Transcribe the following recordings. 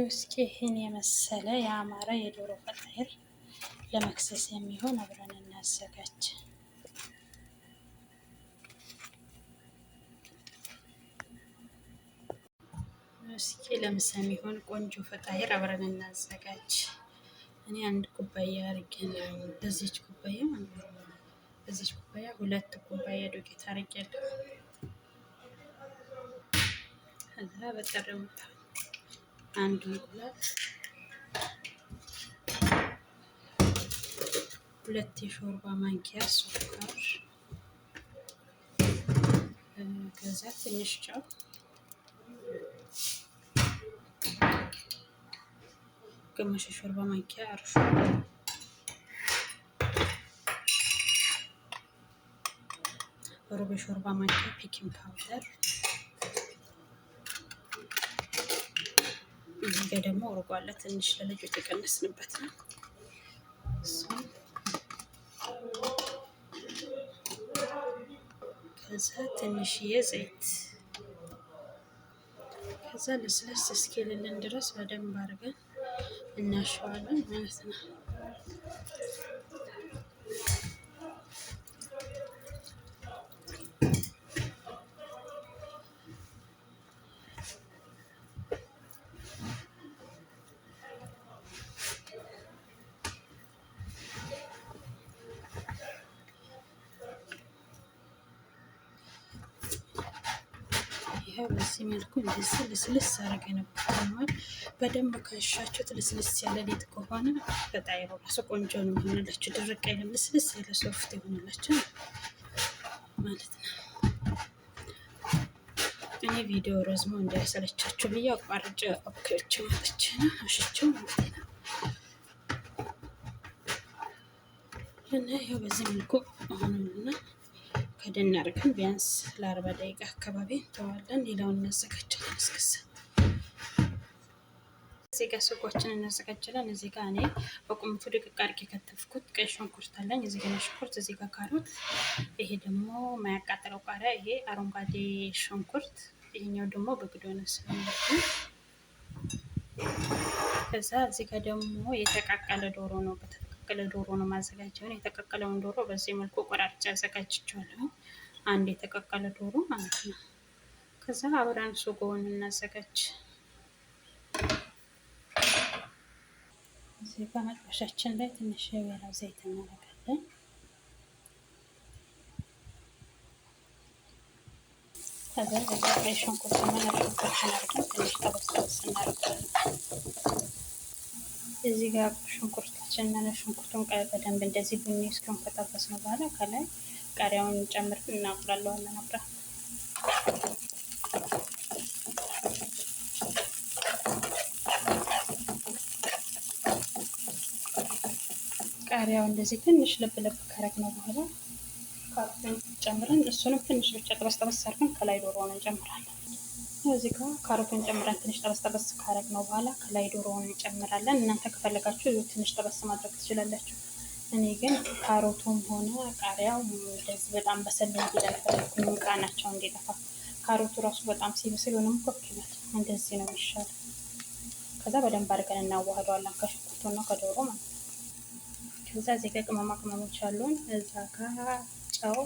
እስኪ ይህን የመሰለ የአማረ የዶሮ ፈጣይር ለመክሰስ የሚሆን አብረን እናዘጋጅ። እስኪ ለምሳ የሚሆን ቆንጆ ፈጣይር አብረን እናዘጋጅ። እኔ አንድ ኩባያ አርጌ ነው በዚች ኩባያ ማለት ነው። በዚች ኩባያ 2 ኩባያ ዱቄት አርጌያለሁ። ከዛ በጠረሙታ አንድ እንቁላል፣ 2 የሾርባ ማንኪያ ስኳር፣ ከዛ ትንሽ ጨው፣ ግማሽ የሾርባ ማንኪያ እርሾ፣ ሩብ የሾርባ ማንኪያ ቤኪንግ ፓውደር፣ እዚህ ጋር ደግሞ እርጎ አለ ትንሽ ለልጆች የቀነስንበት ነው። ከዛ ትንሽዬ ዘይት፣ ከዛ ለስለስ እስኪልልን ድረስ በደንብ አድርገን እናሸዋለን ማለት ነው። ይሄው በዚህ መልኩ እንደዚህ ልስልስ አድርገን ነበር። በደንብ ካሻችሁት ልስልስ ያለ ሊጥ ከሆነ ፈጣይሩ ራሱ ቆንጆ ነው የሚሆንላችሁ። ድርቅ አይልም፣ ልስልስ ያለ ሶፍት ይሆንላችሁ ማለት ነው። እኔ ቪዲዮ ረዝሞ እንዳያሰለቻችሁ ብዬ አቋርጬ ኦኬዎች ማለት ነው አሽቸው ማለት ነው። እና ይሄው በዚህ መልኩ አሁንና ከደን አድርገን ቢያንስ ለ40 ደቂቃ አካባቢ እንተዋለን። ሌላውን እናዘጋጃለን። እስከዛ እዚህ ጋር ስጎችን እናዘጋጃለን። እዚህ ጋር እኔ በቁምቱ ድቅቅ አድርጌ ከተፍኩት ቀይ ሽንኩርት አለኝ። እዚህ ጋር ሽንኩርት፣ እዚህ ጋር ካሮት፣ ይሄ ደግሞ ማያቃጥለው ቃሪያ፣ ይሄ አረንጓዴ ሽንኩርት፣ ይሄኛው ደግሞ በግዶነስ ነው። ከዛ እዚህ ጋር ደግሞ የተቃቀለ ዶሮ ነው። የተቀቀለ ዶሮ ነው ማዘጋጀው። የተቀቀለውን ዶሮ በዚህ መልኩ ቆራርጬ አዘጋጅቻለሁ። አንድ የተቀቀለ ዶሮ ማለት ነው። ከዛ አብረን ሱጎውን እናዘጋጅ። እዚህ ጋር መጥበሻችን ላይ ትንሽ የወይራ ዘይት እናደርጋለን። ከዛ ቀይ ሽንኩርትና ነጭ ሽንኩርት አድርገን ትንሽ ጠበስ እናደርጋለን። እዚህ ጋር ሽንኩርታችን እና ሽንኩርቱን በደንብ እንደዚህ ቡኒ እስኪሆን ከጠበስነው በኋላ ከላይ ቃሪያውን ጨምረን እናቁላለዋለን አብረን። ቃሪያው እንደዚህ ትንሽ ለብ ለብ ካረግነው በኋላ ካሮቱን ጨምረን እሱንም ትንሽ ብቻ ጠበስ ጠበስ አድርገን ከላይ ዶሮውን እንጨምራለን። እዚህ ጋር ካሮቱን ጨምረን ትንሽ ጠበስ ጠበስ ካረግነው በኋላ ከላይ ዶሮውን እንጨምራለን። እናንተ ከፈለጋችሁ ትንሽ ጠበስ ማድረግ ትችላላችሁ። እኔ ግን ካሮቱም ሆነ ቃሪያው እንደዚህ በጣም በሰል እንዲል አልፈለኩኝም፣ ቃናቸው እንዲጠፋ። ካሮቱ ራሱ በጣም ሲበስል ሆነም ኮክ ይላል። እንደዚህ ነው የሚሻለው። ከዛ በደንብ አድርገን እናዋህደዋለን ከሽንኩርቱና ከዶሮ ማለት ነው። ከዛ እዚህ ጋር ቅመማ ቅመሞች አሉን። እዛ ጋር ጨው፣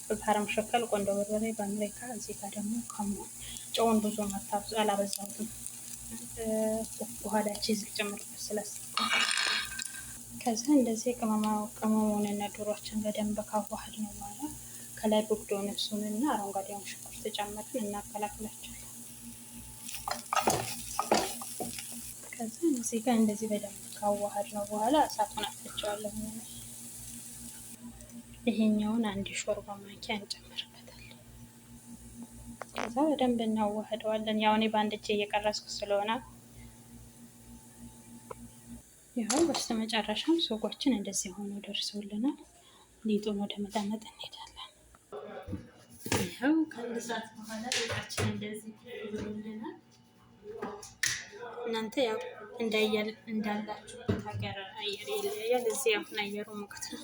በካረም ሸከል፣ ቆንጆ በርበሬ በአሜሪካ። እዚህ ጋር ደግሞ ከሙን። ጨውን ብዙ ማታብዙ አላበዛሁትም። በኋላ ቺዝ ልጨምርበት ስላሰብኩ። ከዛ እንደዚህ ቅመሙንና ዶሮችን በደንብ ካዋህድ ነው በኋላ ከላይ በግዶነሱንና አረንጓዴውን ሽንኩርት ጨምረን እናቀላቅላቸዋለን። ከዛ እዚህ ጋር እንደዚህ በደንብ ካዋህድ ነው በኋላ እሳቱን አጥፍቼዋለሁ። ይሄኛውን አንድ ሾርባ ማንኪያ እንጨምርበታለን። ከዛ በደንብ እናዋህደዋለን። ያው እኔ በአንድ እጄ እየቀረስኩ ስለሆነ ይኸው በስተመጨረሻም ሱጎችን እንደዚህ ሆኖ ደርሰውልናል። ሊጡን ወደ መዳመጥ እንሄዳለን። ይኸው ከአንድ ሰዓት በኋላ ሊጣችን እንደዚህ ብሎልናል። እናንተ ያው እንዳላችሁበት ሀገር አየር ይለያያል። እዚህ አሁን አየሩ ሙቀት ነው።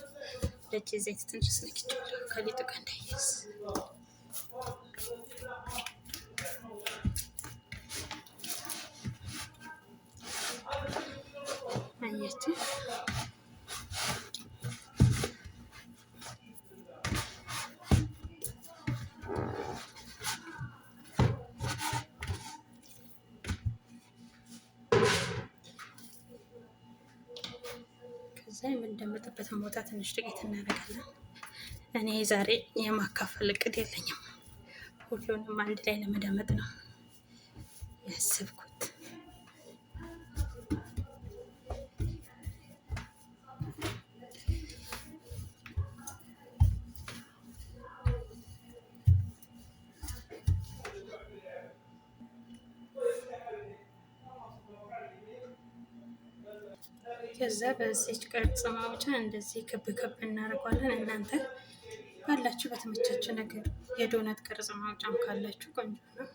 ለእጄ ዘይት ትንሽ ስነክቻለሁ ከሊጡ ጋር እንዳይያዝ። ከዛ የምንደምጥበትን ቦታ ትንሽ ጥቂት እናደርጋለን። እኔ ዛሬ የማካፈል እቅድ የለኝም፣ ሁሉንም አንድ ላይ ለመደመጥ ነው ያሰብኩት። ከዛ በዚች ቅርጽ ማውጫ እንደዚህ ክብ ክብ እናደርገዋለን። እናንተ ባላችሁ በተመቻችሁ ነገር የዶናት ቅርጽ ማውጫም ካላችሁ ቆንጆ ነው።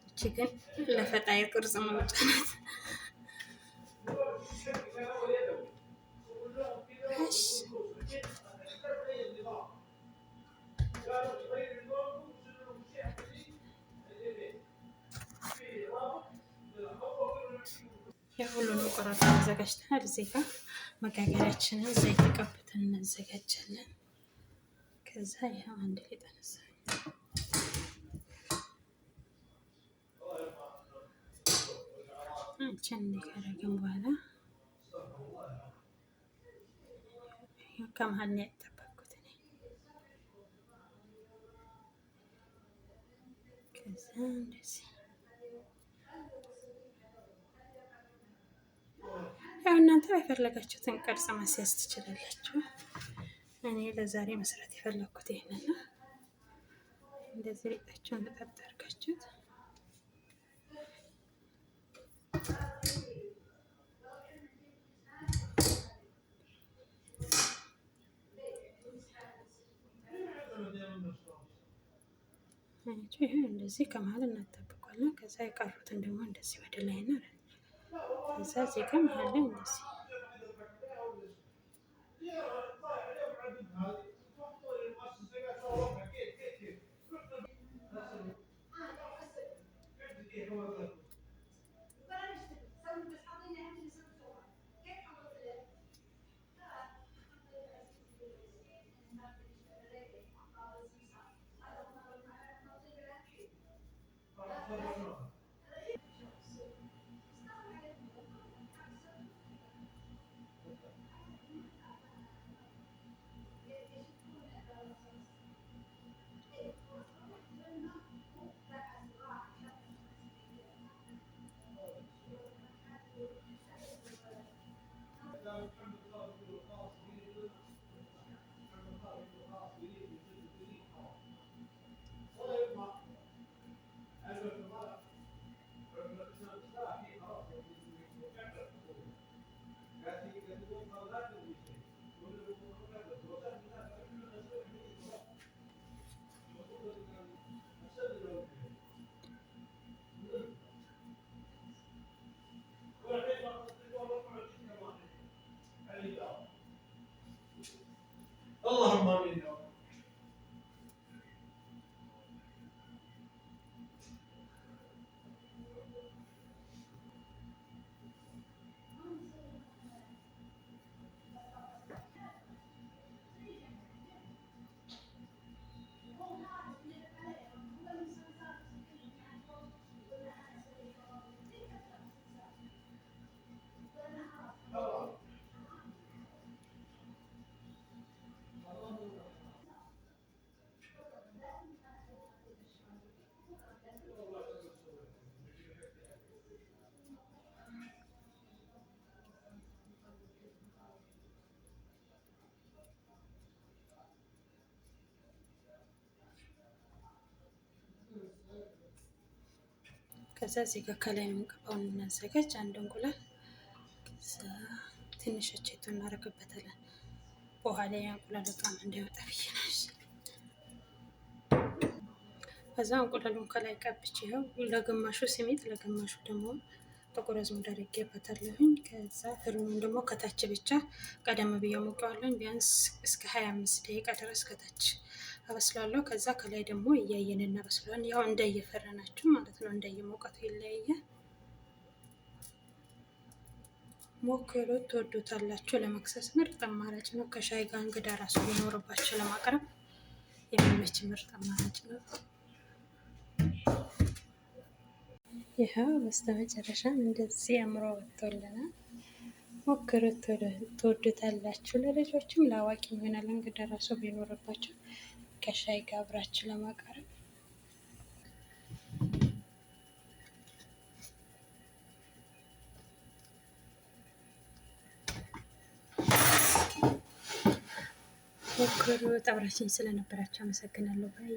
እቺ ግን ለፈጣሪ ቅርጽ ማውጫ ናት። የሁሉንም ቆራርጣ አዘጋጅተናል። እዚህ ጋር መጋገሪያችንን ዘይት ቀብተን እናዘጋጃለን። ከዛ ይኸው አንድ ላይ ጠነሳ አንቺን ካረግን በኋላ ከመሀል ነው ያጠበቅኩት እኔ። ከዛ እንደዚህ ያው እናንተ የፈለጋችሁትን ቅርጽ ማስያዝ ትችላላችሁ። እኔ ለዛሬ መስራት የፈለኩት ይሄንን ነው። እንደዚህ ሊጣችሁን ልጠጥ አድርጋችሁት ይሄ እንደዚህ ከመሀል እናጠብቋለን። ከዛ የቀሩትን ደግሞ እንደዚህ ወደ ላይ ነው። ከዛ እዚህ ጋር መሀል ላይ እንደዚህ اللهم امين. ከዛ እዚህ ጋር ከላይ የምንቀባውን እናዘጋጅ። አንድ እንቁላል ከዛ ትንሽ እቼቶ እናደርግበታለን። በኋላ የእንቁላል ጣዕም እንዳይወጣ ብዬ ነው። ከዛ እንቁላሉን ከላይ ቀብቼ ይኸው ለግማሹ ስሚጥ ለግማሹ ደግሞ ጥቁር አዝሙድ አድርጌበታለሁኝ። ከዛ ፍሩኑን ደግሞ ከታች ብቻ ቀደም ብዬ ሞቀዋለሁ። ቢያንስ እስከ 25 ደቂቃ ድረስ ከታች አበስላለሁ። ከዛ ከላይ ደግሞ እያየን እናበስለዋለን። ያው እንደየፈረናችሁ ማለት ነው፣ እንደየሞቀቱ ይለያያል። ሞክሩት፣ ትወዱታላችሁ። ለመክሰስ ምርጥ አማራጭ ነው። ከሻይ ጋር እንግዳ ራሱ ቢኖርባችሁ ለማቅረብ የሚመች ምርጥ አማራጭ ነው። ይኸው በስተመጨረሻም እንደዚህ አምሮ ወጥቶልናል። ሞክሩት፣ ትወዱታላችሁ። ለልጆችም ለአዋቂ ይሆናል። እንግዳ ራሱ ቢኖርባችሁ ከሻይ ጋር አብራችሁ ለማቅረብ ሞክሩት። አብራችን ስለነበራችሁ አመሰግናለሁ። ባይ